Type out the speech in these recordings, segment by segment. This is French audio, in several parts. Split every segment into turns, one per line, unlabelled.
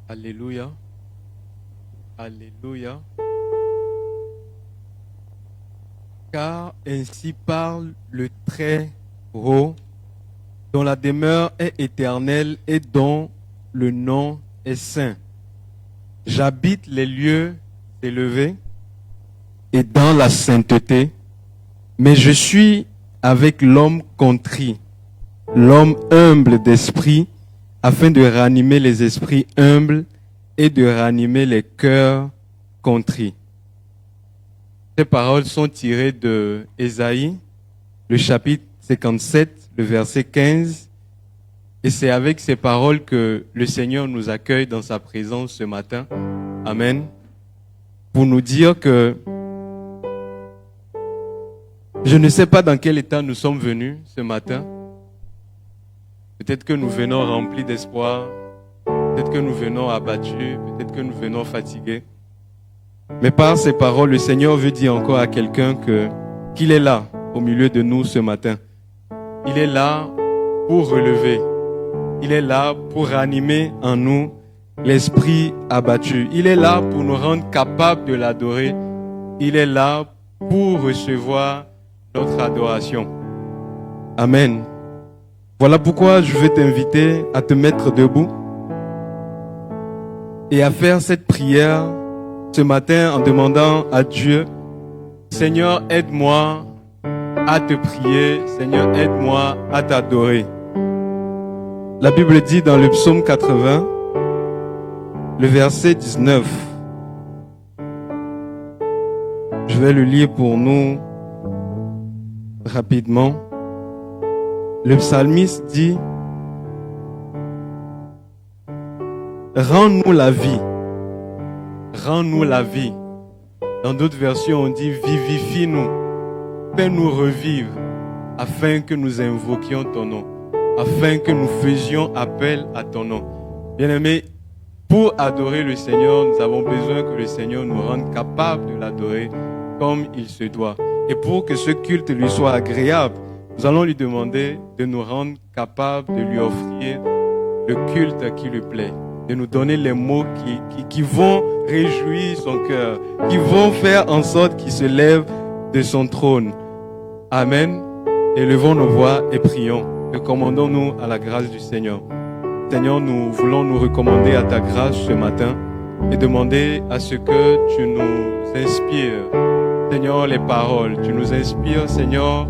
Alléluia. Alléluia. Car ainsi parle le Très-Haut, dont la demeure est éternelle et dont le nom est saint. J'habite les lieux élevés et dans la sainteté, mais je suis avec l'homme contrit, l'homme humble d'esprit, afin de ranimer les esprits humbles et de ranimer les cœurs contrits. Ces paroles sont tirées de Ésaïe, le chapitre 57, le verset 15. Et c'est avec ces paroles que le Seigneur nous accueille dans sa présence ce matin. Amen. Pour nous dire que je ne sais pas dans quel état nous sommes venus ce matin. Peut-être que nous venons remplis d'espoir. Peut-être que nous venons abattus. Peut-être que nous venons fatigués. Mais par ces paroles, le Seigneur veut dire encore à quelqu'un qu'il est là au milieu de nous ce matin. Il est là pour relever. Il est là pour ranimer en nous l'esprit abattu. Il est là pour nous rendre capables de l'adorer. Il est là pour recevoir notre adoration. Amen. Voilà pourquoi je veux t'inviter à te mettre debout et à faire cette prière ce matin en demandant à Dieu, Seigneur, aide-moi à te prier. Seigneur, aide-moi à t'adorer. La Bible dit dans le psaume 80, le verset 19. Je vais le lire pour nous rapidement. Le psalmiste dit, rends-nous la vie. Rends-nous la vie. Dans d'autres versions, on dit vivifie-nous. Fais-nous revivre afin que nous invoquions ton nom, afin que nous faisions appel à ton nom. Bien-aimés, pour adorer le Seigneur, nous avons besoin que le Seigneur nous rende capables de l'adorer comme il se doit. Et pour que ce culte lui soit agréable, nous allons lui demander de nous rendre capables de lui offrir le culte qui lui plaît, de nous donner les mots qui vont réjouir son cœur, qui vont faire en sorte qu'il se lève de son trône. Amen. Élevons nos voix et prions. Recommandons-nous à la grâce du Seigneur. Seigneur, nous voulons nous recommander à ta grâce ce matin et demander à ce que tu nous inspires, Seigneur, les paroles. Tu nous inspires, Seigneur,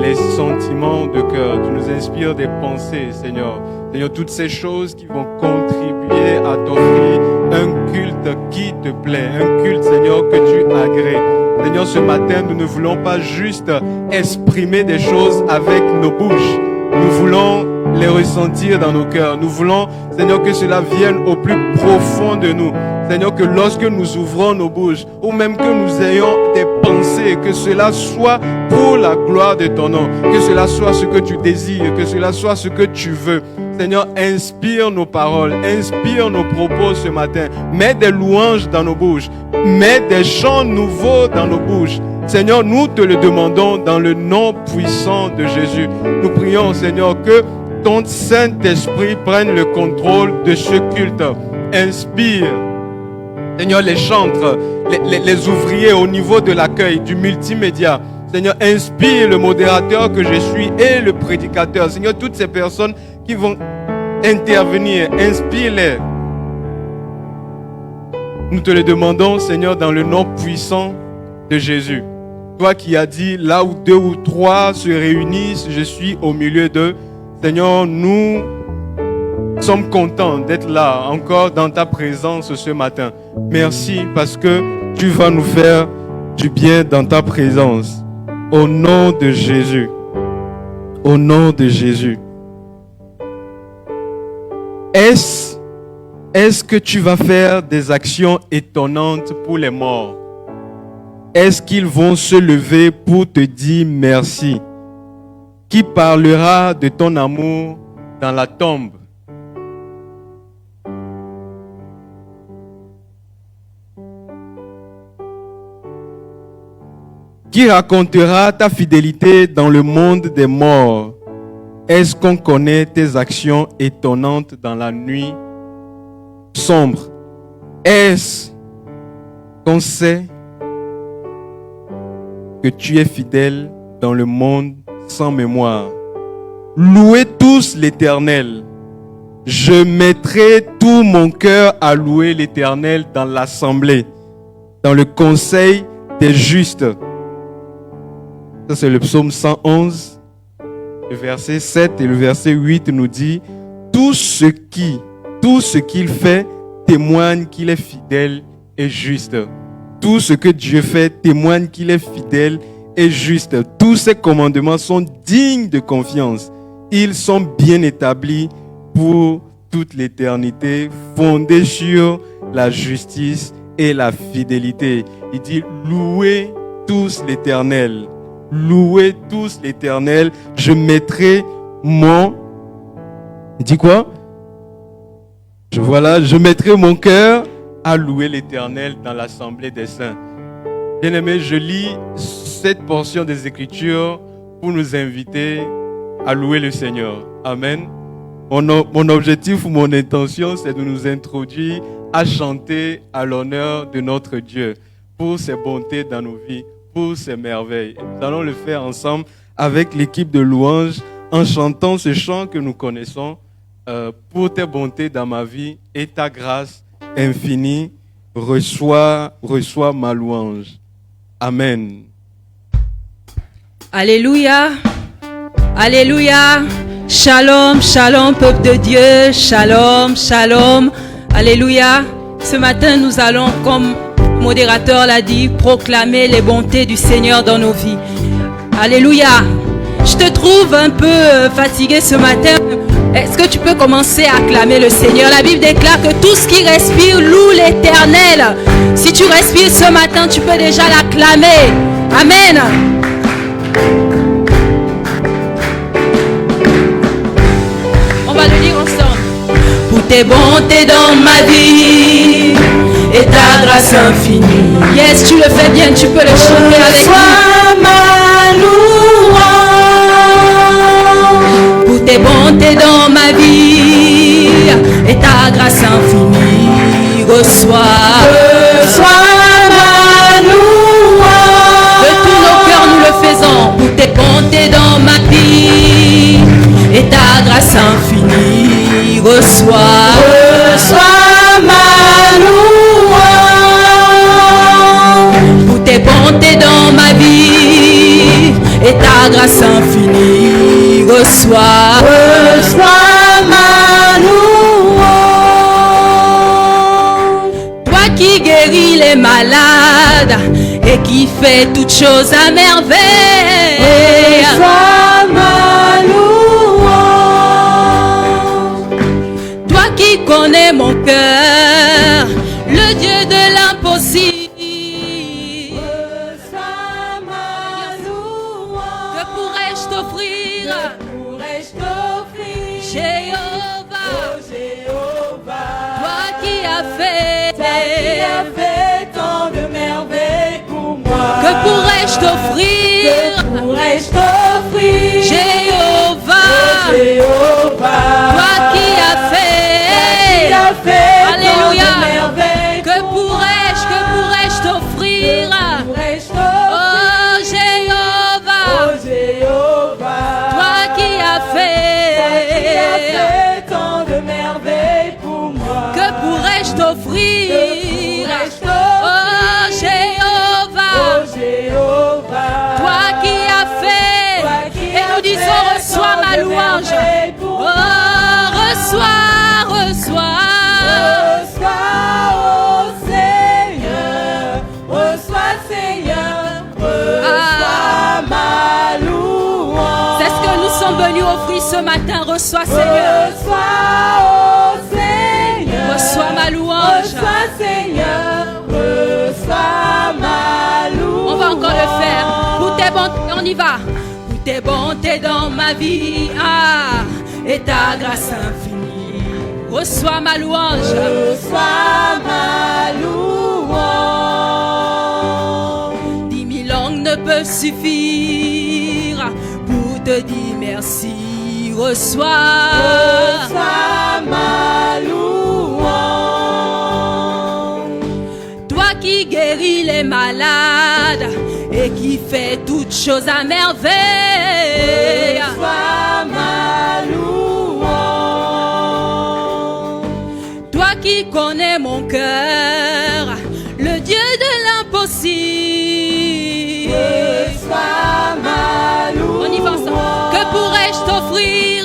les sentiments de cœur. Tu nous inspires des pensées, Seigneur. Seigneur, toutes ces choses qui vont contribuer à t'offrir un culte qui te plaît, un culte, Seigneur, que tu agrées. Seigneur, ce matin, nous ne voulons pas juste exprimer des choses avec nos bouches. Nous voulons les ressentir dans nos cœurs. Nous voulons, Seigneur, que cela vienne au plus profond de nous. Seigneur, que lorsque nous ouvrons nos bouches, ou même que nous ayons des pensées, que cela soit pour la gloire de ton nom, que cela soit ce que tu désires, que cela soit ce que tu veux. Seigneur, inspire nos paroles, inspire nos propos ce matin. Mets des louanges dans nos bouches, mets des chants nouveaux dans nos bouches. Seigneur, nous te le demandons dans le nom puissant de Jésus. Nous prions, Seigneur, que ton Saint-Esprit prenne le contrôle de ce culte. Inspire, Seigneur, les chantres, les ouvriers au niveau de l'accueil, du multimédia. Seigneur, inspire le modérateur que je suis et le prédicateur. Seigneur, toutes ces personnes qui vont intervenir, inspire-les. Nous te le demandons, Seigneur, dans le nom puissant de Jésus. Toi qui as dit, là où 2 ou 3 se réunissent, je suis au milieu d'eux. Seigneur, nous sommes contents d'être là, encore dans ta présence ce matin. Merci parce que tu vas nous faire du bien dans ta présence. Au nom de Jésus. Au nom de Jésus. Est-ce que tu vas faire des actions étonnantes pour les morts? Est-ce qu'ils vont se lever pour te dire merci? Qui parlera de ton amour dans la tombe? Qui racontera ta fidélité dans le monde des morts? Est-ce qu'on connaît tes actions étonnantes dans la nuit sombre? Est-ce qu'on sait que tu es fidèle dans le monde sans mémoire? Louez tous l'Éternel. Je mettrai tout mon cœur à louer l'Éternel dans l'assemblée, dans le conseil des justes. Ça, c'est le psaume 111, le verset 7 et le verset 8 nous dit: tout ce qu'il fait témoigne qu'il est fidèle et juste. Tout ce que Dieu fait témoigne qu'il est fidèle et juste. Tous ses commandements sont dignes de confiance. Ils sont bien établis pour toute l'éternité, fondés sur la justice et la fidélité. Il dit: louez tous l'Éternel. Louez tous l'Éternel. Je mettrai mon... Il dit quoi? Je mettrai mon cœur à louer l'Éternel dans l'assemblée des saints. Bien-aimés, je lis cette portion des Écritures pour nous inviter à louer le Seigneur. Amen. Mon objectif ou mon intention, c'est de nous introduire à chanter à l'honneur de notre Dieu pour ses bontés dans nos vies, pour ses merveilles. Et nous allons le faire ensemble avec l'équipe de louanges en chantant ce chant que nous connaissons. Pour tes bontés dans ma vie et ta grâce infinie, reçois ma louange. Amen.
Alléluia. Alléluia. Shalom, shalom, peuple de Dieu. Shalom, shalom. Alléluia. Ce matin, nous allons, comme le modérateur l'a dit, proclamer les bontés du Seigneur dans nos vies. Alléluia. Je te trouve un peu fatigué ce matin. Est-ce que tu peux commencer à acclamer le Seigneur? La Bible déclare que tout ce qui respire loue l'Éternel. Si tu respires ce matin, tu peux déjà l'acclamer. Amen. On va le lire ensemble. Pour tes bontés dans ma vie et ta grâce infinie. Yes, tu le fais bien, tu peux le chanter avec moi. Ma louange. Pour tes bontés dans ma vie et ta grâce infinie, reçois ma louange. De tous nos cœurs nous le faisons. Pour tes bontés dans ma vie et ta grâce infinie, reçois ma louange. Pour tes bontés dans ma vie et ta grâce infinie, reçois ma louange. Toi qui guéris les malades et qui fais toutes choses à merveille, reçois ma louange. Toi qui connais mon cœur, le Dieu de l'impossible. Que pourrais-je t'offrir? Jéhovah, toi qui as fait, alléluia. Que pourrais-je t'offrir? Oh Jéhovah, toi qui as fait tant de merveilles pour moi. Que pourrais-je t'offrir? Oh Jéhovah, toi qui as fait, et nous disons reçois ma louange. Oh, reçois, oh Seigneur, reçois ma louange. C'est ce que nous sommes venus offrir ce matin. Reçois Seigneur, oh Seigneur, reçois ma louange. Seigneur, reçois ma louange. On va encore le faire. Pour tes bontés, on y va. Pour tes bontés dans ma vie, et ta grâce infinie, reçois ma louange. Reçois ma louange. 10 000 langues ne peuvent suffire pour te dire merci. Reçois ma louange. guérit les malades et qui fait toutes choses à merveille.
Reçois ma louange.
Toi qui connais mon cœur, le Dieu de l'impossible.
Reçois ma louange.
On y va ensemble. Que pourrais-je t'offrir?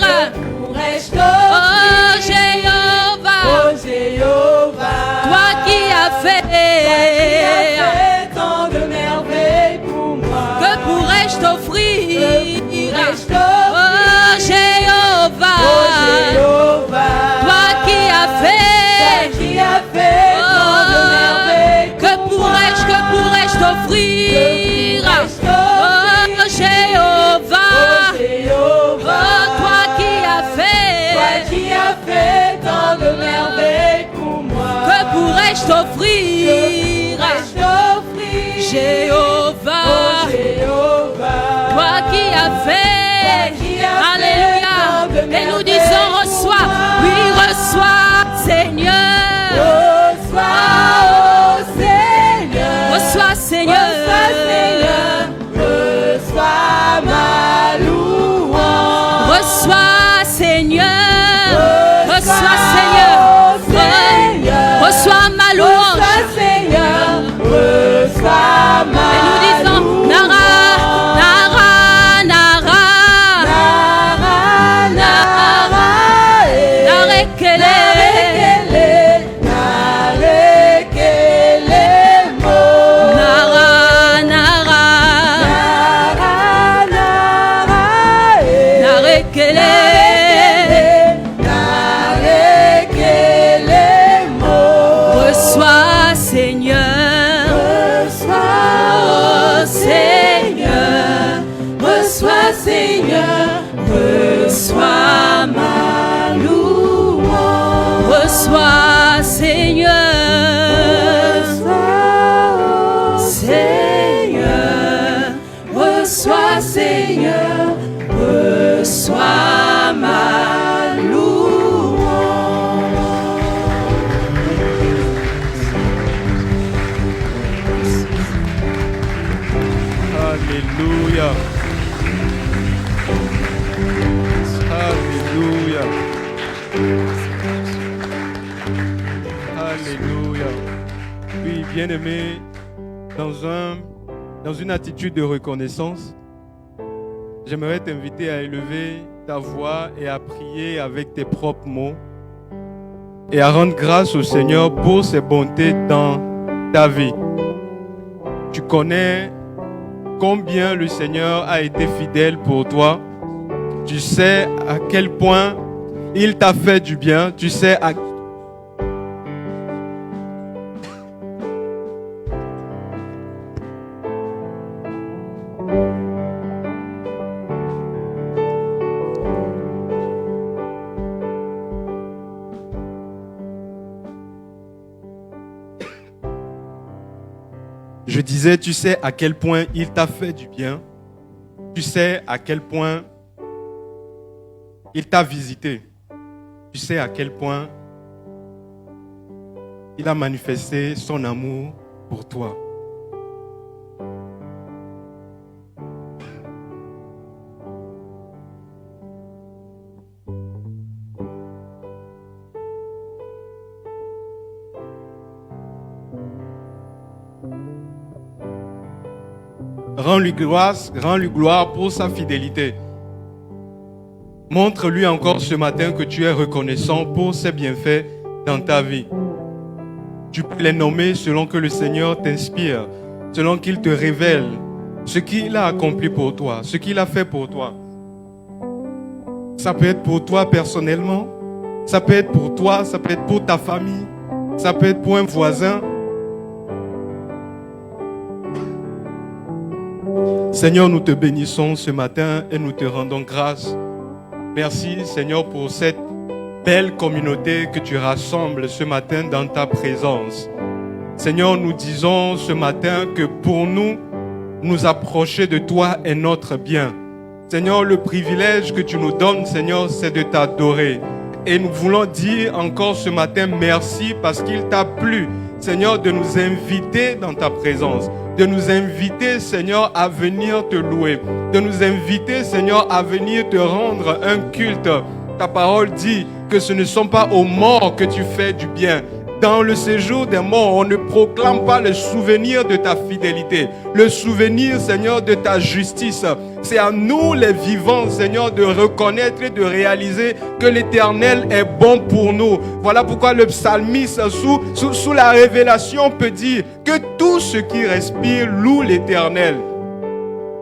Pourrais-je
Oh
t'offrir?
Jéhovah,
Oh Jéhovah,
toi qui as fait
tant de merveilles pour moi.
que pourrais-je t'offrir?
Pourrais-je
Oh
t'offrir?
Jéhovah,
Oh Jéhovah,
toi qui as fait
tant de merveilles
que
pour
pourrais-je t'offrir? Oh Jéhovah,
Oh Jéhovah,
toi qui as
fait tant de merveilles pour moi.
que pourrais-je t'offrir? Jéhovah,
Oh Jéhovah,
toi qui as fait, alléluia, et nous disons reçois, oui reçois Seigneur,
reçois, oh Seigneur,
reçois Seigneur,
reçois ma louange,
reçois Seigneur, reçois Seigneur, reçois ma louange,
Seigneur, reçois ma
et nous disons Nara, Nara, Nara, Narekele, Nara, Nara, Narekele, reçois Seigneur, oh Seigneur, reçois Seigneur, reçois ma louange, reçois Seigneur, Seigneur, reçois Seigneur, reçois ma louange.
Alléluia. Alléluia. Alléluia. Oui, bien-aimé, dans une attitude de reconnaissance, j'aimerais t'inviter à élever ta voix et à prier avec tes propres mots et à rendre grâce au Seigneur pour ses bontés dans ta vie. Tu connais combien le Seigneur a été fidèle pour toi. Tu sais à quel point il t'a fait du bien. Tu sais à... Je disais, tu sais à quel point il t'a fait du bien. Tu sais à quel point il t'a visité. Tu sais à quel point il a manifesté son amour pour toi. Rends-lui gloire pour sa fidélité. Montre-lui encore ce matin que tu es reconnaissant pour ses bienfaits dans ta vie. Tu peux les nommer selon que le Seigneur t'inspire, selon qu'il te révèle ce qu'il a accompli pour toi, ce qu'il a fait pour toi. Ça peut être pour toi personnellement, ça peut être pour toi, ça peut être pour ta famille, ça peut être pour un voisin. Seigneur, nous te bénissons ce matin et nous te rendons grâce. Merci Seigneur pour cette belle communauté que tu rassembles ce matin dans ta présence. Seigneur, nous disons ce matin que pour nous, nous approcher de toi est notre bien. Seigneur, le privilège que tu nous donnes, Seigneur, c'est de t'adorer. Et nous voulons dire encore ce matin merci parce qu'il t'a plu Seigneur, de nous inviter dans ta présence, de nous inviter, Seigneur, à venir te louer, de nous inviter, Seigneur, à venir te rendre un culte. Ta parole dit que ce ne sont pas aux morts que tu fais du bien. Dans le séjour des morts, on ne proclame pas le souvenir de ta fidélité, le souvenir, Seigneur, de ta justice. C'est à nous, les vivants, Seigneur, de reconnaître et de réaliser que l'Éternel est bon pour nous. Voilà pourquoi le psalmiste, sous la révélation, peut dire que tout ce qui respire loue l'Éternel.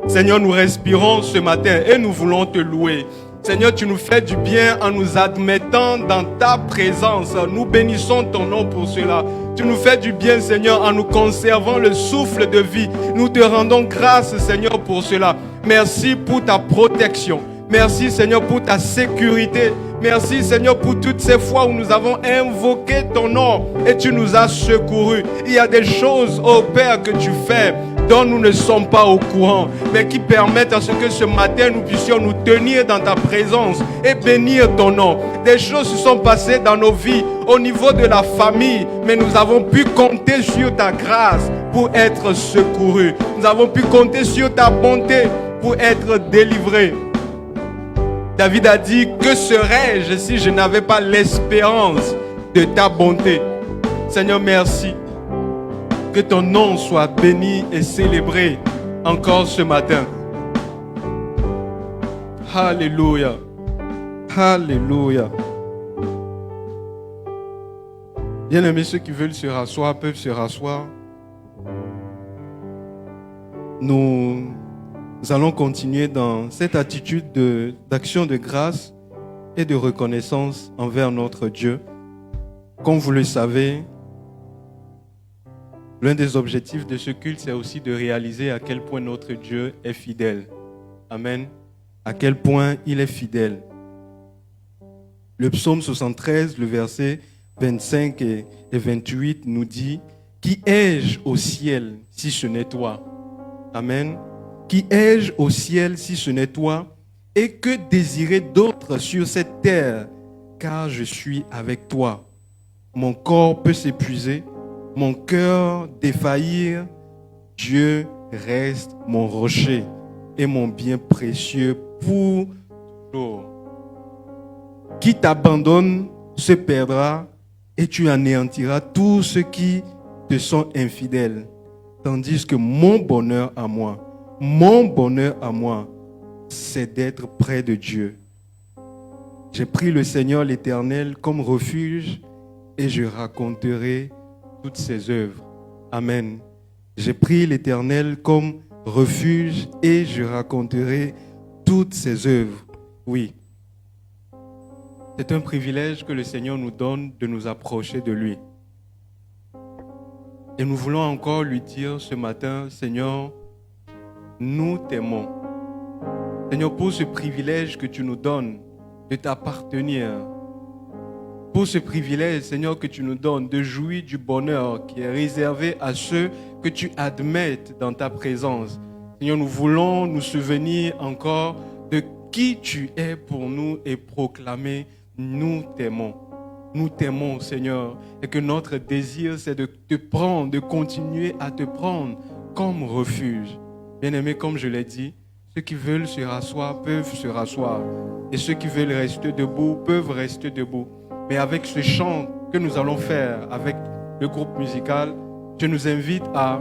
Seigneur, nous respirons ce matin et nous voulons te louer. Seigneur, tu nous fais du bien en nous admettant dans ta présence. Nous bénissons ton nom pour cela. Tu nous fais du bien, Seigneur, en nous conservant le souffle de vie. Nous te rendons grâce, Seigneur, pour cela. Merci pour ta protection. Merci, Seigneur, pour ta sécurité. Merci, Seigneur, pour toutes ces fois où nous avons invoqué ton nom et tu nous as secourus. Il y a des choses, ô Père, que tu fais dont nous ne sommes pas au courant, mais qui permettent à ce que ce matin nous puissions nous tenir dans ta présence et bénir ton nom. Des choses se sont passées dans nos vies au niveau de la famille, mais nous avons pu compter sur ta grâce pour être secourus. Nous avons pu compter sur ta bonté pour être délivrés. David a dit, que serais-je si je n'avais pas l'espérance de ta bonté? Seigneur, merci. Que ton nom soit béni et célébré encore ce matin. Alléluia. Alléluia. Bien-aimés, ceux qui veulent se rasseoir peuvent se rasseoir. Nous allons continuer dans cette attitude d'action de grâce et de reconnaissance envers notre Dieu. Comme vous le savez, l'un des objectifs de ce culte, c'est aussi de réaliser à quel point notre Dieu est fidèle. Amen. À quel point il est fidèle. Le psaume 73, le verset 25 et 28 nous dit « Qui ai-je au ciel si ce n'est toi ?» Amen. « Qui ai-je au ciel si ce n'est toi? Et que désirer d'autre sur cette terre? Car je suis avec toi. Mon corps peut s'épuiser, mon cœur défaillir. Dieu reste mon rocher et mon bien précieux pour toujours. Qui t'abandonne se perdra et tu anéantiras tous ceux qui te sont infidèles. Tandis que mon bonheur à moi, c'est d'être près de Dieu. J'ai pris le Seigneur l'Éternel comme refuge et je raconterai toutes ses œuvres. Amen. J'ai pris l'Éternel comme refuge et je raconterai toutes ses œuvres. Oui. C'est un privilège que le Seigneur nous donne de nous approcher de lui. Et nous voulons encore lui dire ce matin, Seigneur, nous t'aimons. Seigneur, pour ce privilège que tu nous donnes de t'appartenir, pour ce privilège, Seigneur, que tu nous donnes de jouir du bonheur qui est réservé à ceux que tu admettes dans ta présence. Seigneur, nous voulons nous souvenir encore de qui tu es pour nous et proclamer, nous t'aimons. Nous t'aimons, Seigneur, et que notre désir, c'est de te prendre, de continuer à te prendre comme refuge. Bien-aimés, comme je l'ai dit, ceux qui veulent se rasseoir peuvent se rasseoir. Et ceux qui veulent rester debout peuvent rester debout. Mais avec ce chant que nous allons faire avec le groupe musical, je nous invite à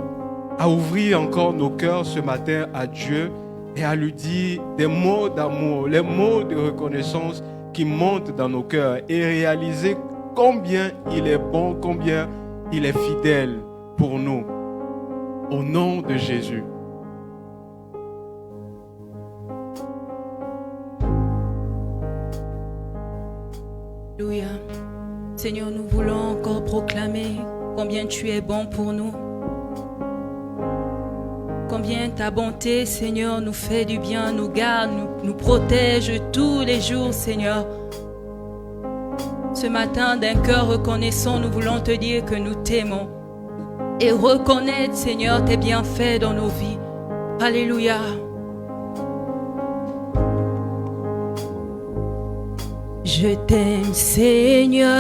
ouvrir encore nos cœurs ce matin à Dieu et à lui dire des mots d'amour, les mots de reconnaissance qui montent dans nos cœurs et réaliser combien il est bon, combien il est fidèle pour nous. Au nom de Jésus.
Alléluia. Seigneur, nous voulons encore proclamer combien tu es bon pour nous. Combien ta bonté, Seigneur, nous fait du bien, nous garde, nous protège tous les jours, Seigneur. Ce matin, d'un cœur reconnaissant, nous voulons te dire que nous t'aimons et reconnaître, Seigneur, tes bienfaits dans nos vies. Alléluia. Je t'aime, Seigneur.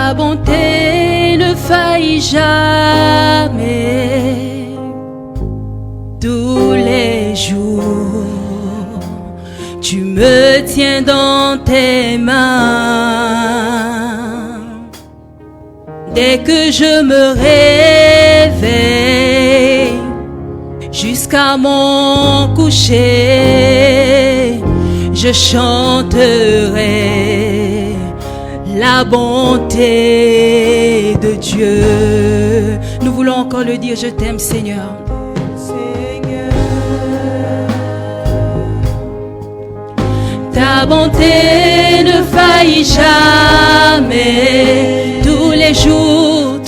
Ta bonté ne faillit jamais. Tous les jours, tu me tiens dans tes mains. Dès que je me réveille, jusqu'à mon coucher, je chanterai la bonté de Dieu. Nous voulons encore le dire, je t'aime Seigneur. Ta bonté ne faillit jamais. Tous les jours,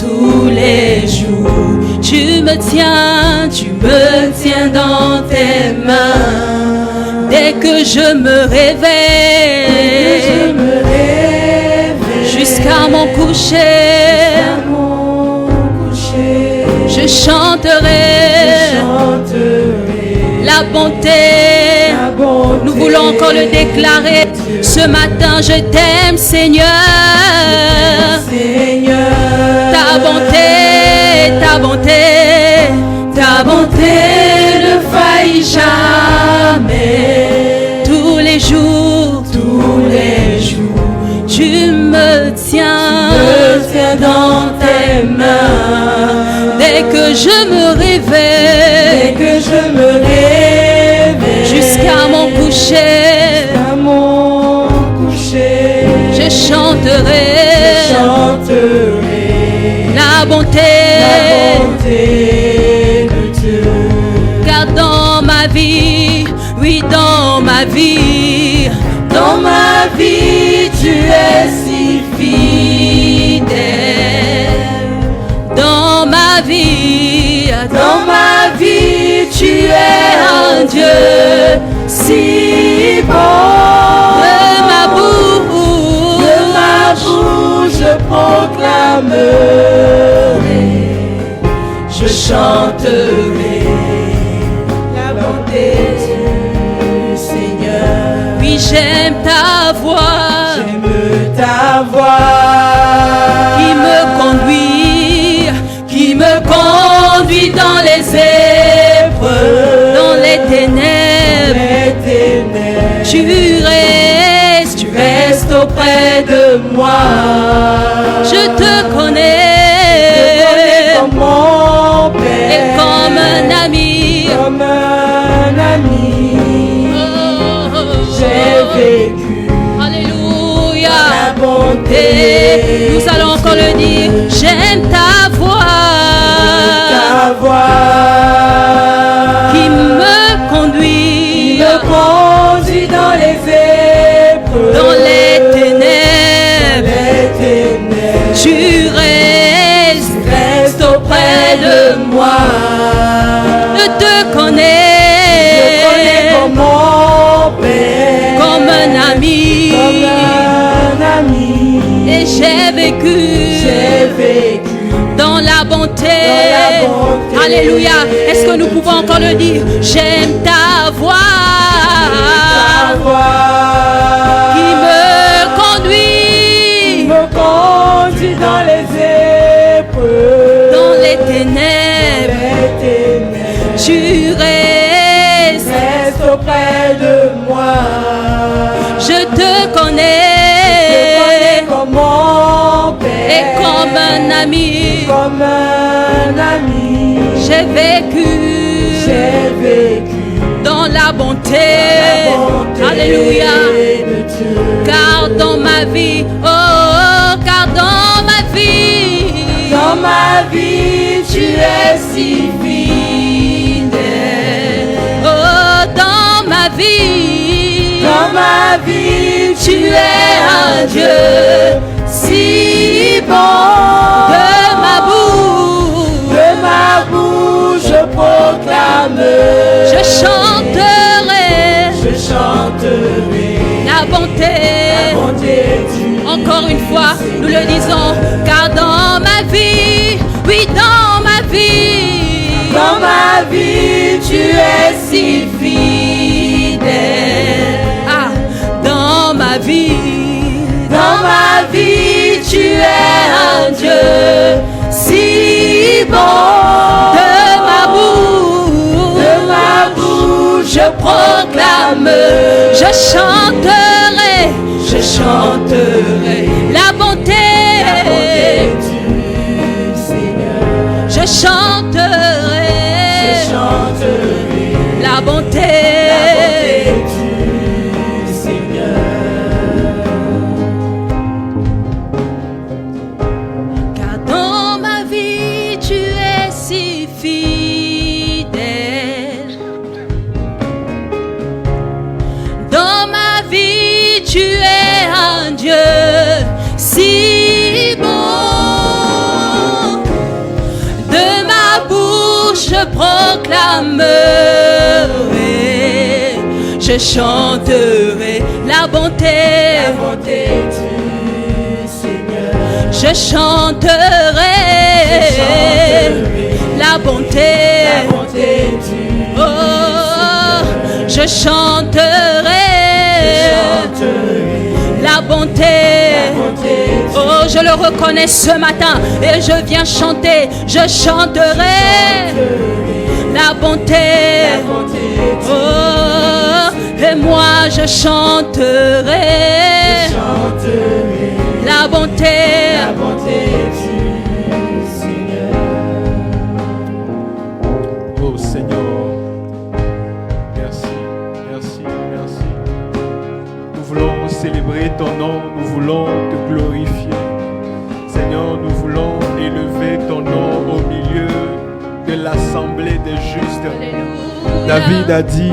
tu me tiens dans tes mains. Dès que je me réveille, jusqu'à mon coucher, je chanterai la bonté. Nous voulons encore le déclarer. Ce matin, je t'aime, Seigneur. Ta bonté ne faillit jamais. Tous les jours, tu me tiens dans tes mains. Dès que je me réveille, jusqu'à mon coucher, je chanterai la bonté de Dieu. Car dans ma vie, oui, dans ma vie, tu es si fidèle. Dans ma vie, tu es un Dieu si bon. De ma bouche, je proclamerai, je chanterai la bonté du Seigneur. Oui, j'aime ta voix, qui me conduit dans les épreuves, dans les ténèbres. Tu restes auprès de moi. Je te connais comme mon Père et comme un ami. J'ai vécu, alléluia, la bonté. Nous allons encore le dire. J'aime ta voix, qui me conduit dans les épreuves, dans les ténèbres. Tu restes auprès de moi. Je te connais comme mon Père, comme un ami. Et j'ai vécu dans la bonté. Alléluia. Est-ce que nous pouvons encore le dire? J'aime ta voix, qui me conduit dans les épreuves, dans les ténèbres. Tu restes auprès de moi. Je te connais comme mon Père et comme un ami. J'ai vécu dans la bonté. Alléluia. Car dans ma vie, car dans ma vie, tu es si fidèle. Oh, dans ma vie, tu es un Dieu si bon. De ma bouche, je proclame, je chanterai la bonté du encore une fois, nous le disons, car dans ma vie, oui, dans ma vie, tu es si fidèle. Ah, dans ma vie, tu es Je chanterai,
je chanterai
la bonté
du Seigneur.
Je chanterai la bonté
du Seigneur.
Car dans ma vie tu es si fidèle. Dans ma vie tu es un Dieu si bon. De ma bouche je proclamerai, je chanterai la bonté
Du Seigneur.
Je chanterai la bonté
Du
Oh, je chanterai la bonté. Oh, je le reconnais ce matin et je viens chanter. Je chanterai la bonté. Oh, et moi je chanterai la bonté.
du Seigneur.
Oh Seigneur, merci, merci, merci. Nous voulons célébrer ton nom, nous voulons te glorifier. Seigneur, nous voulons élever ton nom au milieu de l'assemblée des justes. David a dit: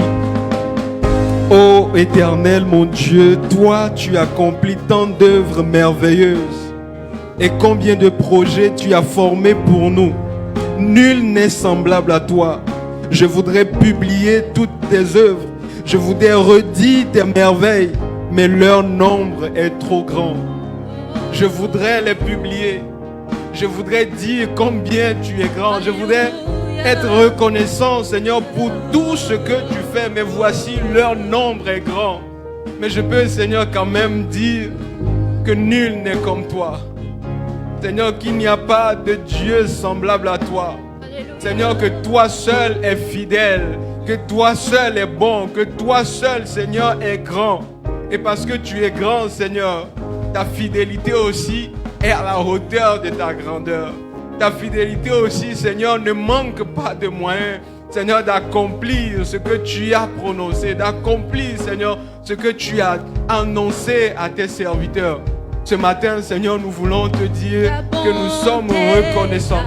Ô Éternel mon Dieu, toi tu accomplis tant d'œuvres merveilleuses. Et combien de projets tu as formés pour nous. Nul n'est semblable à toi. Je voudrais publier toutes tes œuvres. Je voudrais redire tes merveilles, mais leur nombre est trop grand. Je voudrais les publier. Je voudrais dire combien tu es grand. Je voudrais être reconnaissant, Seigneur, pour tout ce que tu fais. Mais voici, leur nombre est grand. Mais je peux, Seigneur, quand même dire que nul n'est comme toi. Seigneur, qu'il n'y a pas de Dieu semblable à toi. Seigneur, que toi seul es fidèle, que toi seul est bon, que toi seul, Seigneur, est grand. Et parce que tu es grand, Seigneur, ta fidélité aussi est à la hauteur de ta grandeur. Ta fidélité aussi, Seigneur, ne manque pas de moyens, Seigneur, d'accomplir ce que tu as prononcé, d'accomplir, Seigneur, ce que tu as annoncé à tes serviteurs. Ce matin, Seigneur, nous voulons te dire que nous sommes reconnaissants.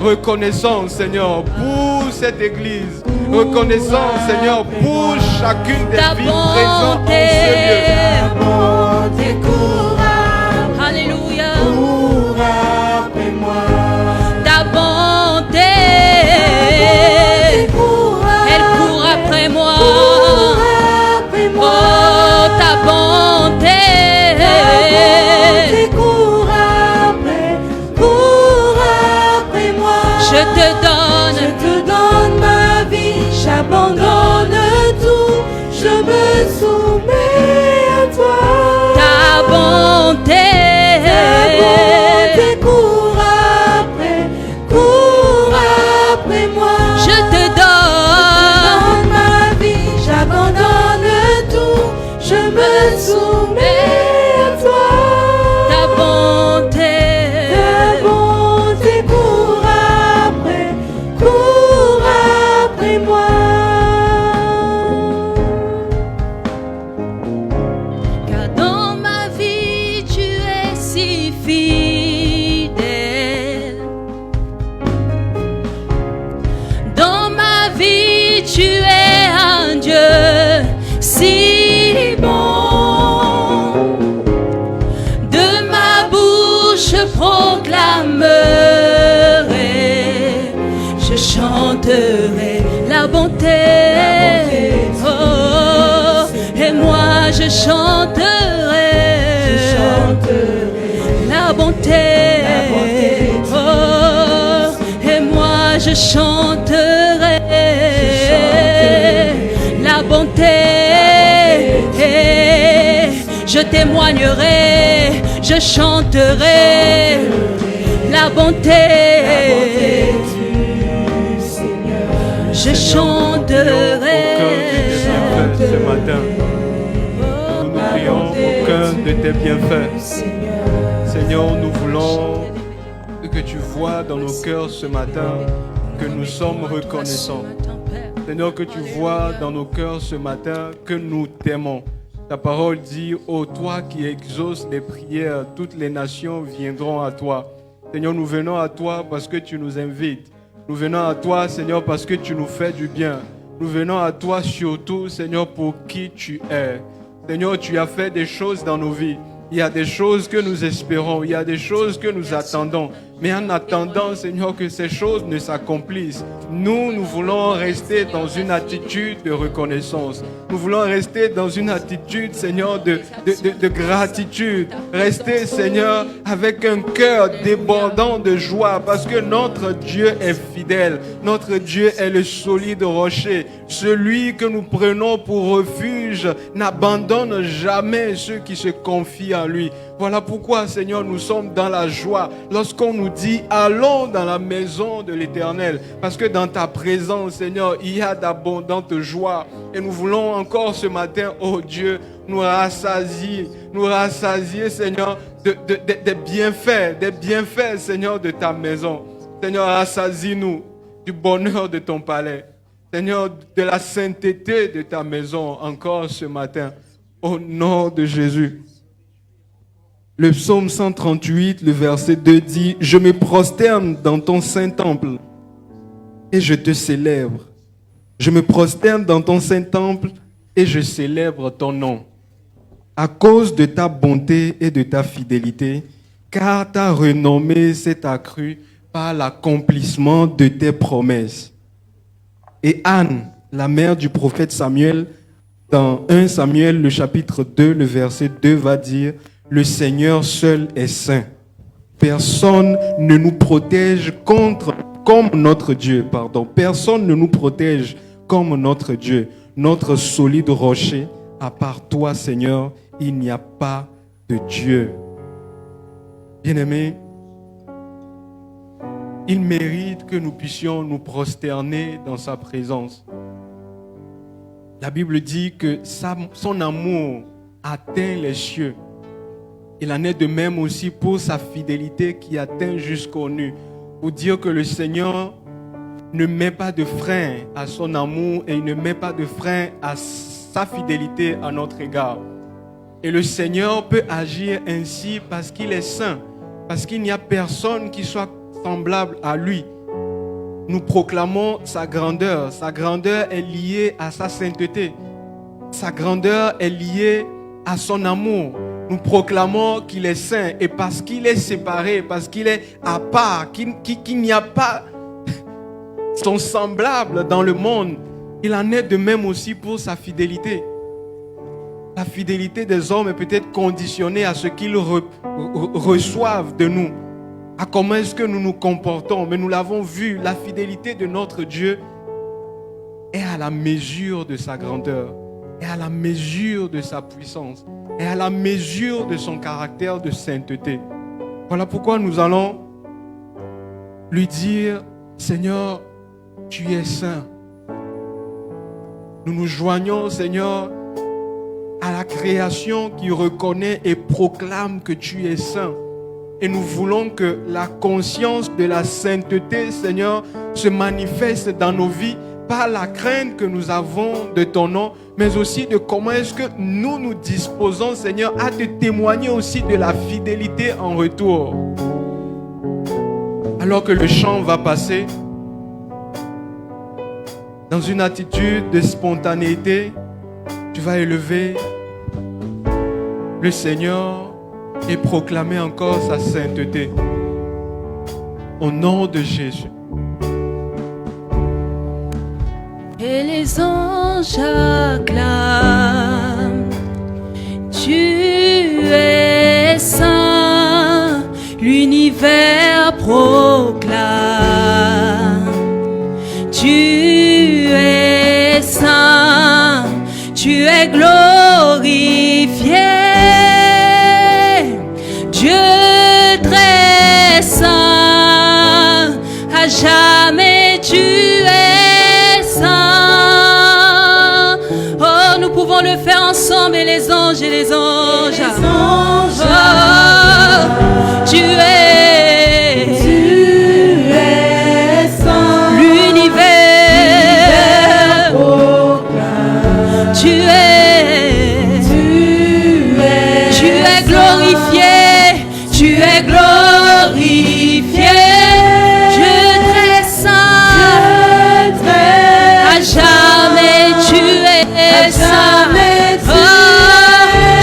Reconnaissants, Seigneur, pour cette église. Reconnaissants, Seigneur, pour chacune des vies présentes en ce lieu.
Alléluia.
Après moi,
Ta bonté, elle court après moi. Oh, ta bonté,
cours après moi.
je te donne
ma vie, j'abandonne tout, je me soumets à toi.
ta bonté.
Cours après moi.
Je te donne
ma vie, j'abandonne tout, je me soumets à toi.
ta bonté.
Cours après moi.
Car dans ma vie tu es si fidèle. Dans ma vie tu es un Dieu si bon. De ma bouche je proclamerai, je chanterai la bonté. Oh, et moi je chanterai la bonté. Oh, et moi je chanterai la bonté. Je témoignerai, je chanterai la bonté. Je chanterai.
Ce matin, aucun de tes bienfaits. Seigneur, nous voulons que tu vois dans nos cœurs ce matin que nous sommes reconnaissants. Seigneur, que tu vois dans nos cœurs ce matin que nous t'aimons. Ta parole dit, ô toi qui exauces les prières, toutes les nations viendront à toi. Seigneur, nous venons à toi parce que tu nous invites. Nous venons à toi, Seigneur, parce que tu nous fais du bien. Nous venons à toi surtout, Seigneur, pour qui tu es. Seigneur, tu as fait des choses dans nos vies. Il y a des choses que nous espérons, il y a des choses que nous attendons. Mais en attendant, Seigneur, que ces choses ne s'accomplissent, nous voulons rester dans une attitude de reconnaissance. Nous voulons rester dans une attitude, Seigneur, de gratitude. Rester, Seigneur, avec un cœur débordant de joie parce que notre Dieu est fidèle. Notre Dieu est le solide rocher. Celui que nous prenons pour refuge n'abandonne jamais ceux qui se confient à lui. Voilà pourquoi, Seigneur, nous sommes dans la joie lorsqu'on nous dit « Allons dans la maison de l'Éternel » parce que dans ta présence, Seigneur, il y a d'abondantes joies. Et nous voulons encore ce matin, oh Dieu, nous rassasier, Seigneur, des bienfaits, Seigneur, de ta maison. Seigneur, rassasie-nous du bonheur de ton palais. Seigneur, de la sainteté de ta maison encore ce matin. Au nom de Jésus. Le psaume 138, le verset 2 dit « Je me prosterne dans ton saint temple et je te célèbre. Je me prosterne dans ton saint temple et je célèbre ton nom. À cause de ta bonté et de ta fidélité, car ta renommée s'est accrue par l'accomplissement de tes promesses. » Et Anne, la mère du prophète Samuel, dans 1 Samuel, le chapitre 2, le verset 2 va dire « Le Seigneur seul est saint. Personne ne nous protège comme notre Dieu. Personne ne nous protège comme notre Dieu, notre solide rocher. À part toi, Seigneur, il n'y a pas de Dieu. » Bien-aimés, il mérite que nous puissions nous prosterner dans sa présence. La Bible dit que son amour atteint les cieux. Il en est de même aussi pour sa fidélité qui atteint jusqu'aux nues. Pour dire que le Seigneur ne met pas de frein à son amour et il ne met pas de frein à sa fidélité à notre égard. Et le Seigneur peut agir ainsi parce qu'il est saint, parce qu'il n'y a personne qui soit semblable à lui. Nous proclamons sa grandeur. Sa grandeur est liée à sa sainteté. Sa grandeur est liée à son amour. Nous proclamons qu'il est saint et parce qu'il est séparé, parce qu'il est à part, qu'il n'y a pas son semblable dans le monde, il en est de même aussi pour sa fidélité. La fidélité des hommes est peut-être conditionnée à ce qu'ils reçoivent de nous, à comment est-ce que nous nous comportons. Mais nous l'avons vu, la fidélité de notre Dieu est à la mesure de sa grandeur, est à la mesure de sa puissance, est à la mesure de son caractère de sainteté. Voilà pourquoi nous allons lui dire, Seigneur, tu es saint. Nous nous joignons, Seigneur, à la création qui reconnaît et proclame que tu es saint. Et nous voulons que la conscience de la sainteté, Seigneur, se manifeste dans nos vies par la crainte que nous avons de ton nom, mais aussi de comment est-ce que nous nous disposons, Seigneur, à te témoigner aussi de la fidélité en retour. Alors que le chant va passer, dans une attitude de spontanéité, tu vas élever le Seigneur et proclamer encore sa sainteté. Au nom de Jésus.
Et les anges acclament, tu es saint, l'univers proclame, tu es saint, tu es glorifié, Dieu très saint, à jamais tu es saint. Oh, nous pouvons le faire ensemble. ensemble et les anges et les anges. Oh, tu es saint. L'univers proclame. Tu es glorifié. Tu es glorifié. Dieu très saint. À jamais tu es saint.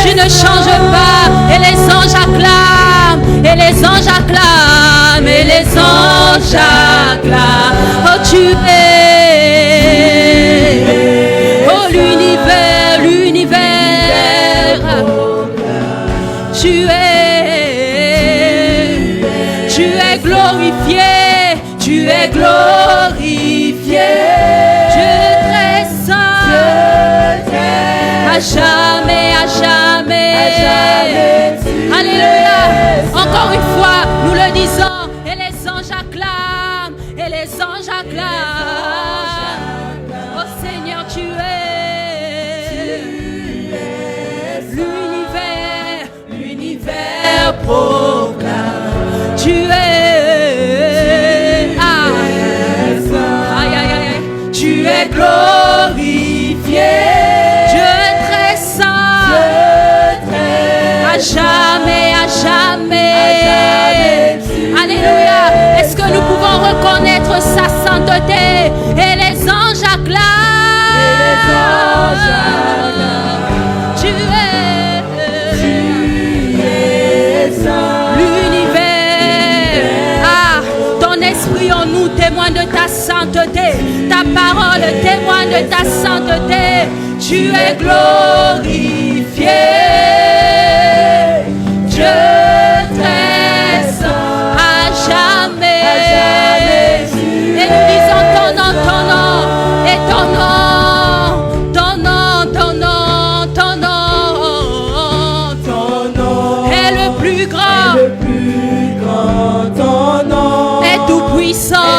Tu ne changes pas. Et les anges acclament. Et les anges acclament. Et les anges acclament. Oh, tu es. Oh, l'univers, l'univers. Tu es glorifié. Tu es glorifié. Dieu très saint. À jamais, à jamais. Alléluia. Encore une fois, nous le disons. Et les anges acclament. Et les anges acclament. Oh Seigneur, tu es l'univers. L'univers proclame. Tu es. Aïe, aïe, aïe. Tu es glorifié. Dieu très saint. À jamais, à jamais. Alléluia. Est-ce que nous pouvons reconnaître sa sainteté? Et les anges acclament. Tu es saint. L'univers. Ah, ton esprit en nous témoigne de ta sainteté. Ta parole témoigne de ta sainteté. Tu es glorifié. Dieu très saint. À jamais. Et nous disons ton nom, ton nom. Et ton nom. Ton nom, ton nom, ton nom. Ton nom est le plus grand.
Ton nom
Est tout puissant.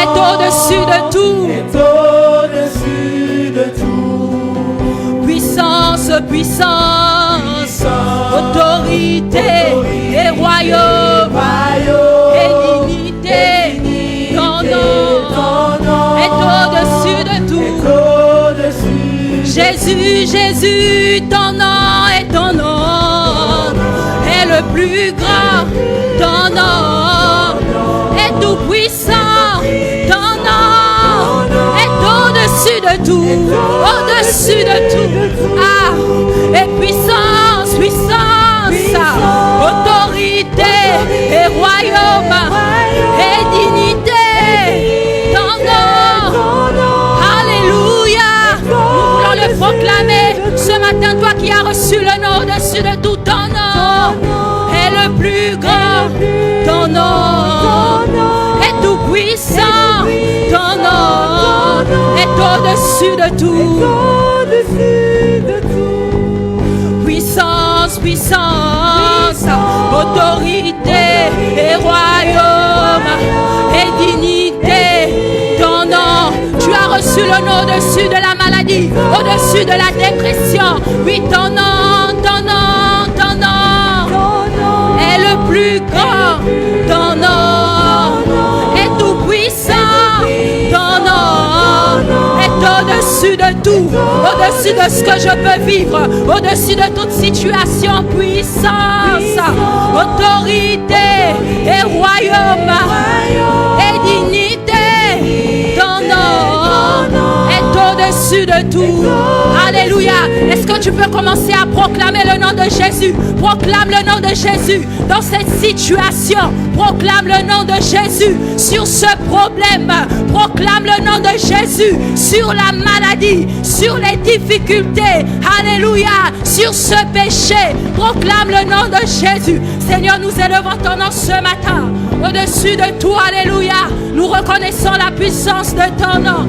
Est au-dessus de tout. Puissance, puissance, autorité et royaume et dignité. Ton nom est au-dessus de tout. Jésus, Jésus, ton nom est ton nom. Est le plus grand. Ton nom est tout puissant. Ton nom est au-dessus de tout. Au-dessus de tout. Ah, et puissance, puissance, autorité et royaume et dignité. Ton nom. Alléluia. Nous voulons le proclamer ce matin. Toi qui as reçu le nom au-dessus de tout, ton nom est le plus grand. Ton nom est tout puissant. Ton nom est au-dessus de tout. Puissance, puissance, autorité et royaume et dignité. Ton nom, tu as reçu le nom au-dessus de la maladie, au-dessus de la dépression. Oui, ton nom, ton nom, ton nom est le plus grand. Ton nom est tout puissant. Ton nom est au-dessus de tout, au-dessus de ce que je peux vivre, au-dessus de toute situation. Puissance, autorité et royaume et dignité. Ton nom est au-dessus de tout. Alléluia. Est-ce que tu peux commencer à proclamer le nom de Jésus? Proclame le nom de Jésus dans cette situation. Proclame le nom de Jésus sur ce problème. Proclame le nom de Jésus sur la maladie, sur les difficultés. Alléluia. Sur ce péché. Proclame le nom de Jésus. Seigneur, nous élevons ton nom ce matin. Au-dessus de tout. Alléluia. Nous reconnaissons la puissance de ton nom.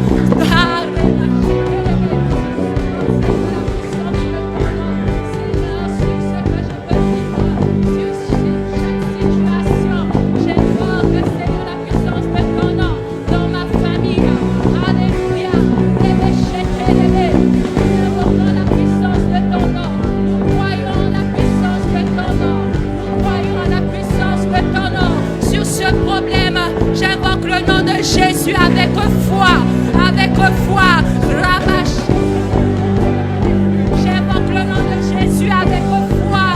foi, avec foi. Rabash. J'invoque le nom de Jésus avec foi.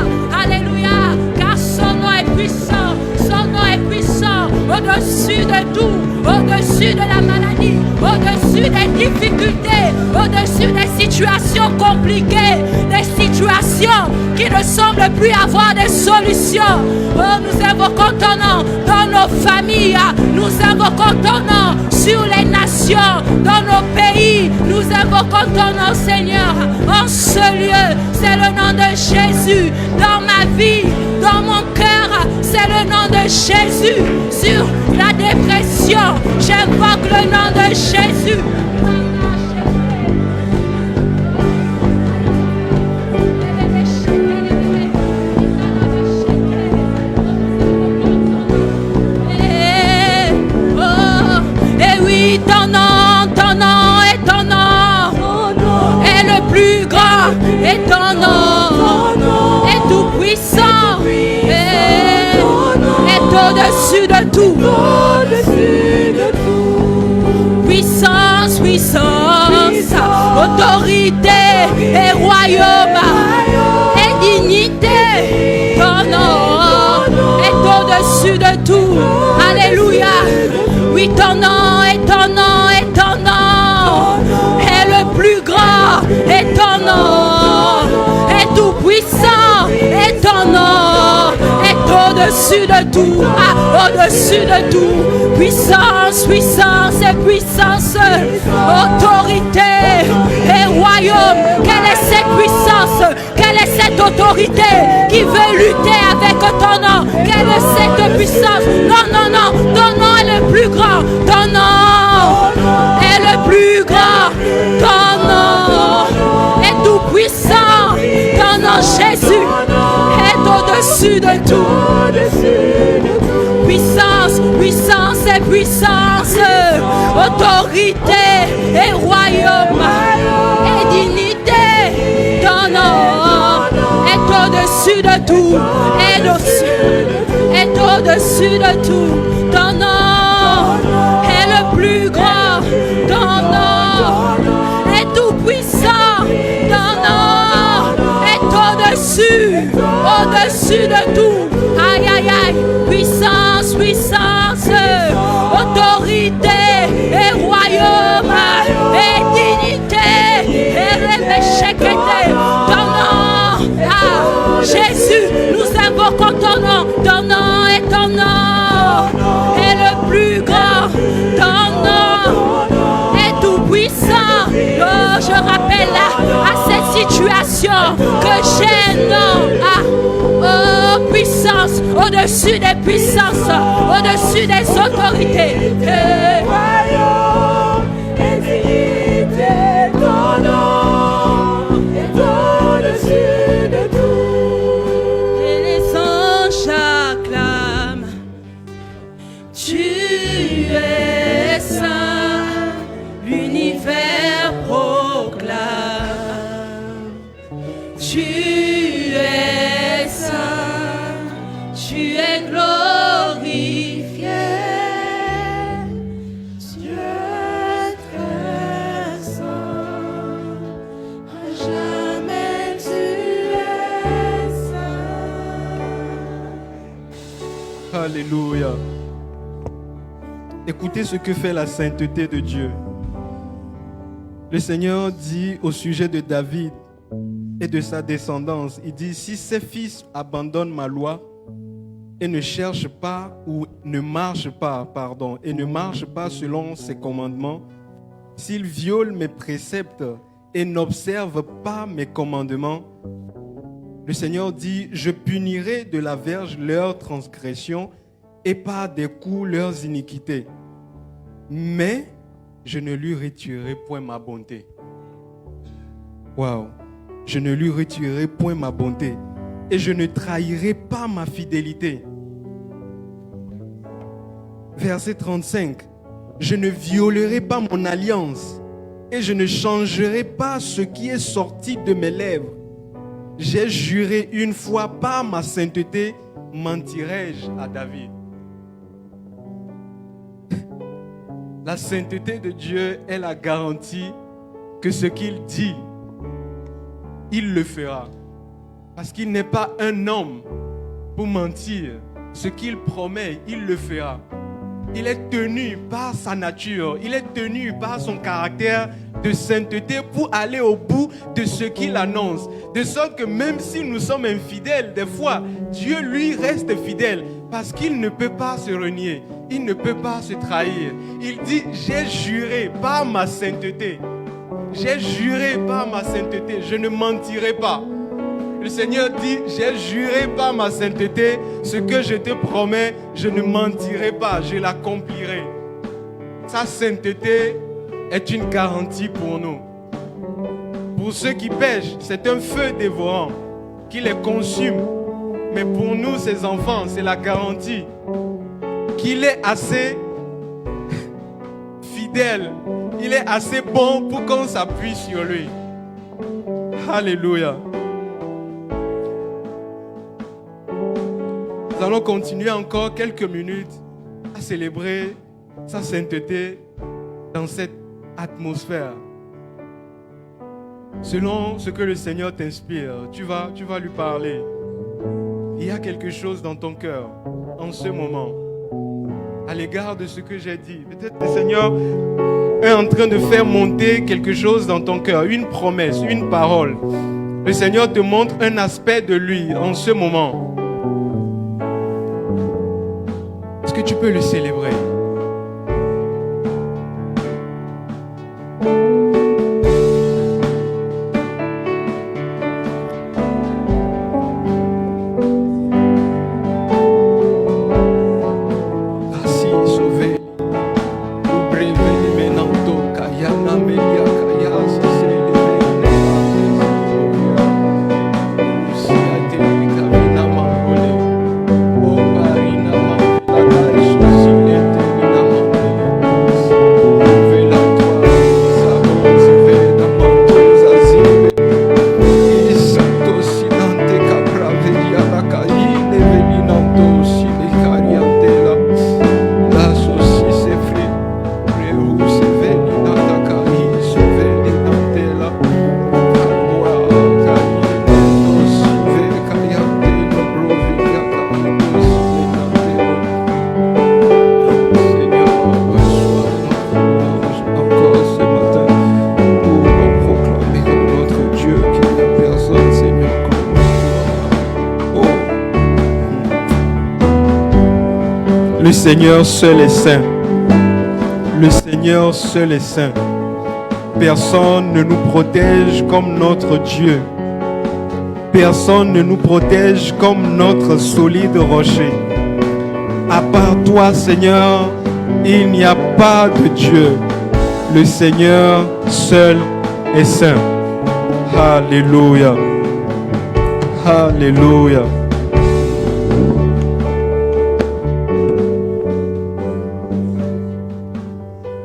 Alléluia. Car son nom est puissant. Son nom est puissant. Au-dessus de tout. Au-dessus de la maladie. Au-dessus des difficultés. Au-dessus des situations compliquées. Des situations qui ne semblent plus avoir de solutions. Oh, nous invoquons ton nom dans nos familles. Nous invoquons ton nom sur les nations, dans nos pays. Nous invoquons ton nom, Seigneur. En ce lieu, c'est le nom de Jésus. Dans ma vie, dans mon cœur, c'est le nom de Jésus. Sur la dépression, j'invoque le nom de Jésus. Et ton nom est tout puissant et au-dessus de tout. Puissance, puissance, autorité et royaume et dignité. Ton nom est au-dessus de tout. Alléluia. Oui, ton nom est ton nom et ton nom est le plus grand et ton nom est tout puissant et ton nom est au-dessus de tout. Au-dessus de tout. Puissance, puissance et puissance. Autorité et royaume. Quelle est cette puissance? Quelle est cette autorité qui veut lutter avec ton nom? Quelle est cette puissance? Non, non, non. Ton nom est le plus grand. Ton nom est le plus grand. Ton nom est tout puissant. Ton nom, Jésus, est au-dessus de tout. Puissance, puissance et puissance. Autorité et royaume et dignité. Ton nom est au-dessus de tout. Est au-dessus de tout. Ton nom est le plus grand. Ton nom est tout puissant. Ton nom est au-dessus de tout. Aïe, aïe, aïe. Puissance, puissance, autorité et royaume et dignité. Ton nom, Jésus, nous invoquons ton nom. Ton nom est ton nom est le plus grand. Ton nom est tout puissant. Oh, je rappelle à cette situation que j'ai un nom. Oh, puissance, au-dessus des puissances, au-dessus des autorités. Ton nom est au-dessus de tout. Et les anges acclament. Tu es saint, l'univers proclame. Tu es saint, tu es glorifié. Tu es très saint, à jamais tu es saint.
Alléluia. Écoutez ce que fait la sainteté de Dieu. Le Seigneur dit au sujet de David et de sa descendance, il dit, si ses fils abandonnent ma loi et ne cherchent pas ou ne marchent pas, et ne marchent pas selon ses commandements, s'ils violent mes préceptes et n'observent pas mes commandements, le Seigneur dit, je punirai de la verge leurs transgressions et par des coups leurs iniquités. Mais je ne lui retirerai point ma bonté. Waouh! Je ne lui retirerai point ma bonté et je ne trahirai pas ma fidélité. Verset 35. Je ne violerai pas mon alliance et je ne changerai pas ce qui est sorti de mes lèvres. J'ai juré une fois par ma sainteté, mentirai-je à David. La sainteté de Dieu est la garantie que ce qu'il dit, il le fera. Parce qu'il n'est pas un homme pour mentir. Ce qu'il promet, il le fera. Il est tenu par sa nature, il est tenu par son caractère de sainteté pour aller au bout de ce qu'il annonce. De sorte que même si nous sommes infidèles, des fois, Dieu lui reste fidèle parce qu'il ne peut pas se renier, il ne peut pas se trahir. Il dit, j'ai juré par ma sainteté, j'ai juré par ma sainteté, je ne mentirai pas. Le Seigneur dit, j'ai juré par ma sainteté, ce que je te promets, je ne mentirai pas, je l'accomplirai. Sa sainteté est une garantie pour nous. Pour ceux qui pêchent, c'est un feu dévorant qui les consume. Mais pour nous, ses enfants, c'est la garantie qu'il est assez fidèle, il est assez bon pour qu'on s'appuie sur lui. Alléluia. Nous allons continuer encore quelques minutes à célébrer sa sainteté dans cette atmosphère. Selon ce que le Seigneur t'inspire, tu vas lui parler. Il y a quelque chose dans ton cœur en ce moment à l'égard de ce que j'ai dit. Peut-être le Seigneur est en train de faire monter quelque chose dans ton cœur, une promesse, une parole. Le Seigneur te montre un aspect de lui en ce moment. Est-ce que tu peux le célébrer? Le Seigneur seul est saint. Le Seigneur seul est saint. Personne ne nous protège comme notre Dieu. Personne ne nous protège comme notre solide rocher. À part toi, Seigneur, il n'y a pas de Dieu. Le Seigneur seul est saint. Alléluia. Alléluia.